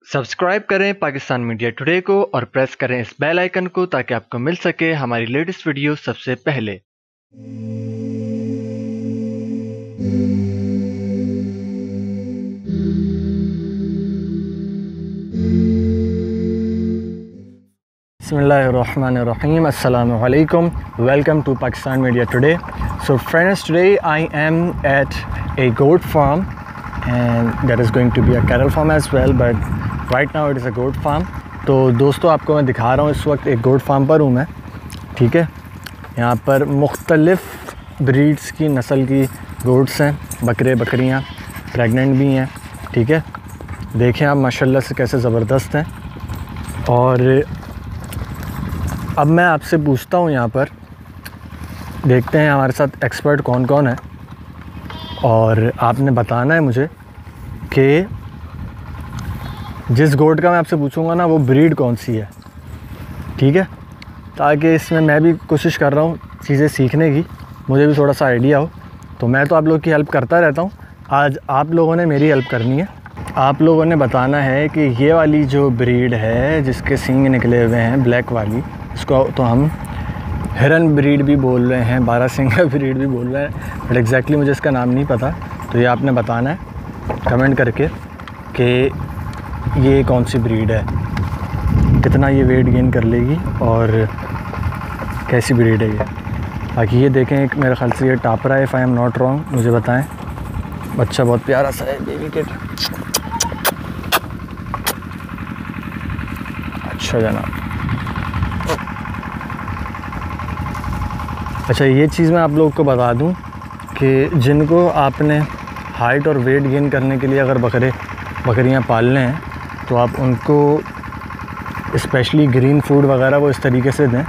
Subscribe करें Pakistan media today को और प्रेस करें इस बेल आइकन को ताकि आपको मिल सके हमारी लेटेस्ट वीडियो सबसे पहले। Bismillahirrahmanirrahim. Assalamu alaikum. Welcome to Pakistan Media Today. So friends, today I am at a goat farm and that is going to be a cattle farm as well, but right now it is a goat farm. तो दोस्तों आपको मैं दिखा रहा हूँ, इस वक्त एक गोट फार्म पर हूँ मैं, ठीक है। यहाँ पर मुख्तलिफ़ ब्रीड्स की नस्ल की गोट्स हैं, बकरे बकरियाँ, प्रेग्नेंट भी हैं, ठीक है। देखें आप माशाल्लाह से कैसे ज़बरदस्त हैं। और अब मैं आपसे पूछता हूँ, यहाँ पर देखते हैं हमारे साथ एक्सपर्ट कौन कौन है और आपने बताना है मुझे कि जिस गोट का मैं आपसे पूछूंगा ना वो ब्रीड कौन सी है, ठीक है। ताकि इसमें मैं भी कोशिश कर रहा हूँ चीज़ें सीखने की, मुझे भी थोड़ा सा आइडिया हो। तो मैं तो आप लोग की हेल्प करता रहता हूँ, आज आप लोगों ने मेरी हेल्प करनी है। आप लोगों ने बताना है कि ये वाली जो ब्रीड है जिसके सींग निकले हुए हैं ब्लैक वाली, इसको तो हम हिरन ब्रीड भी बोल रहे हैं, 12 सिंगा ब्रीड भी बोल रहे हैं, बट एग्जैक्टली मुझे इसका नाम नहीं पता। तो ये आपने बताना है कमेंट करके कि ये कौन सी ब्रीड है, कितना ये वेट गेन कर लेगी और कैसी ब्रीड है ये। बाकी ये देखें, एक मेरे ख्याल से ये टापरा है, if I am not wrong, मुझे बताएं। बच्चा बहुत प्यारा सा है, बेबी किट। अच्छा जनाब। अच्छा, ये चीज़ मैं आप लोगों को बता दूं कि जिनको आपने हाइट और वेट गेन करने के लिए अगर बकरियां पालने हैं तो आप उनको स्पेशली ग्रीन फूड वगैरह वो इस तरीके से दें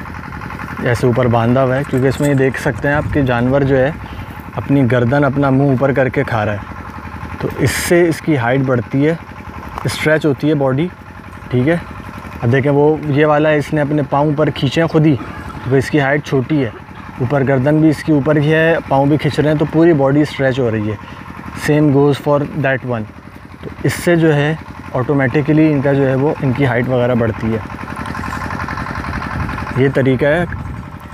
जैसे ऊपर बांधा हुआ है, क्योंकि इसमें ये देख सकते हैं आप कि जानवर जो है अपनी गर्दन अपना मुंह ऊपर करके खा रहा है। तो इससे इसकी हाइट बढ़ती है, स्ट्रेच होती है बॉडी, ठीक है। अब देखें वो ये वाला है, इसने अपने पाँव ऊपर खींचे खुद ही, तो इसकी हाइट छोटी है, ऊपर गर्दन भी इसकी ऊपर ही है, पाँव भी खींच रहे हैं, तो पूरी बॉडी स्ट्रेच हो रही है। Same goes for that one. तो इससे जो है ऑटोमेटिकली इनका जो है वो इनकी हाइट वगैरह बढ़ती है। ये तरीका है।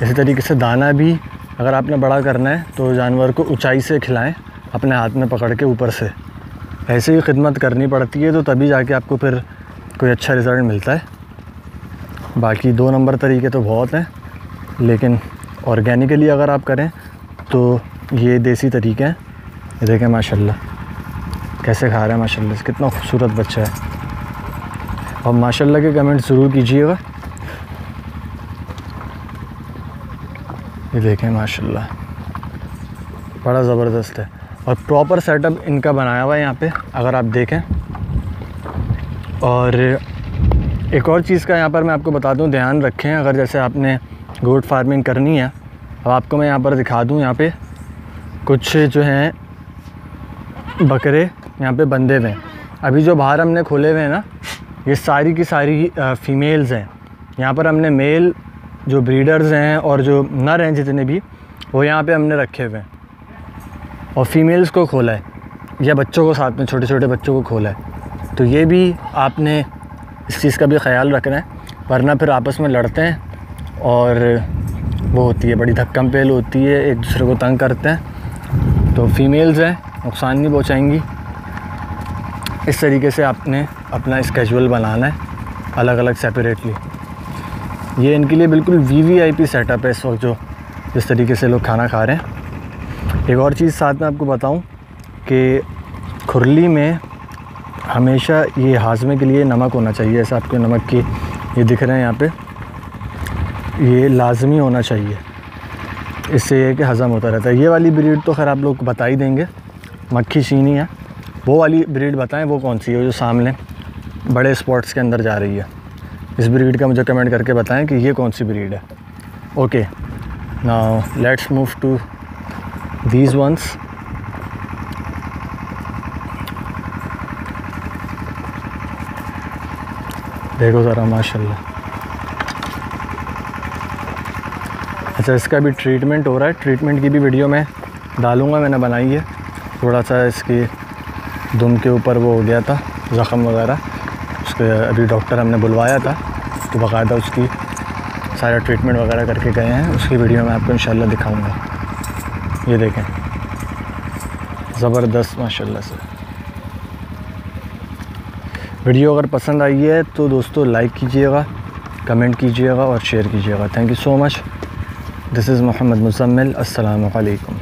इसी तरीके से दाना भी अगर आपने बड़ा करना है तो जानवर को ऊंचाई से खिलाएं, अपने हाथ में पकड़ के ऊपर से। ऐसे ही खिदमत करनी पड़ती है, तो तभी जाके आपको फिर कोई अच्छा रिज़ल्ट मिलता है। बाकी 2 नंबर तरीके तो बहुत हैं, लेकिन ऑर्गेनिकली अगर आप करें तो ये देसी तरीके हैं। ये देखें माशाल्लाह कैसे खा रहा है, माशाल्लाह कितना खूबसूरत बच्चा है। और माशाल्लाह के कमेंट ज़रूर कीजिएगा। ये देखें माशाल्लाह बड़ा ज़बरदस्त है और प्रॉपर सेटअप इनका बनाया हुआ है यहाँ पे, अगर आप देखें। और एक और चीज़ का यहाँ पर मैं आपको बता दूँ, ध्यान रखें, अगर जैसे आपने गोट फार्मिंग करनी है, अब आपको मैं यहाँ पर दिखा दूँ, यहाँ पे कुछ जो हैं बकरे यहाँ पे बंधे हुए हैं। अभी जो बाहर हमने खोले हुए हैं ना, ये सारी की सारी फ़ीमेल्स हैं। यहाँ पर हमने मेल जो ब्रीडर्स हैं और जो नर हैं जितने भी, वो यहाँ पे हमने रखे हुए हैं और फीमेल्स को खोला है, या बच्चों को साथ में, छोटे छोटे बच्चों को खोला है। तो ये भी आपने इस चीज़ का भी ख्याल रखना है, वरना फिर आपस में लड़ते हैं और वो होती है बड़ी धक्कम पेल होती है, एक दूसरे को तंग करते हैं। तो फीमेल्स हैं, नुकसान नहीं पहुँचाएंगी। इस तरीके से आपने अपना स्केजुअल बनाना है अलग अलग सेपरेटली। ये इनके लिए बिल्कुल वीवीआईपी सेटअप है इस वक्त, जो जिस तरीके से लोग खाना खा रहे हैं। एक और चीज़ साथ में आपको बताऊं कि खुरली में हमेशा ये हाजमे के लिए नमक होना चाहिए। ऐसा आपको नमक की ये दिख रहे हैं यहाँ पे, ये लाजमी होना चाहिए, इससे ये कि हज़म होता रहता है। ये वाली ब्रीड तो खैर आप लोग बता ही देंगे, मक्खी चीनी है। वो वाली ब्रीड बताएं वो कौन सी है, जो सामने बड़े स्पॉट्स के अंदर जा रही है। इस ब्रीड का मुझे कमेंट करके बताएं कि ये कौन सी ब्रीड है। Okay, now let's move to these ones. देखो ज़रा माशाल्लाह। अच्छा, इसका भी ट्रीटमेंट हो रहा है, ट्रीटमेंट की भी वीडियो मैं डालूँगा, मैंने बनाई है। थोड़ा सा इसकी दुम के ऊपर वो हो गया था ज़ख़म वगैरह, उसके अभी डॉक्टर हमने बुलवाया था, तो बाकायदा उसकी सारा ट्रीटमेंट वगैरह करके गए हैं। उसकी वीडियो मैं आपको इंशाल्लाह दिखाऊंगा। ये देखें, ज़बरदस्त माशाल्लाह से। वीडियो अगर पसंद आई है तो दोस्तों लाइक कीजिएगा, कमेंट कीजिएगा और शेयर कीजिएगा। Thank you so much. This is Mohammad Muzammil. अस्सलामु अलैकुम।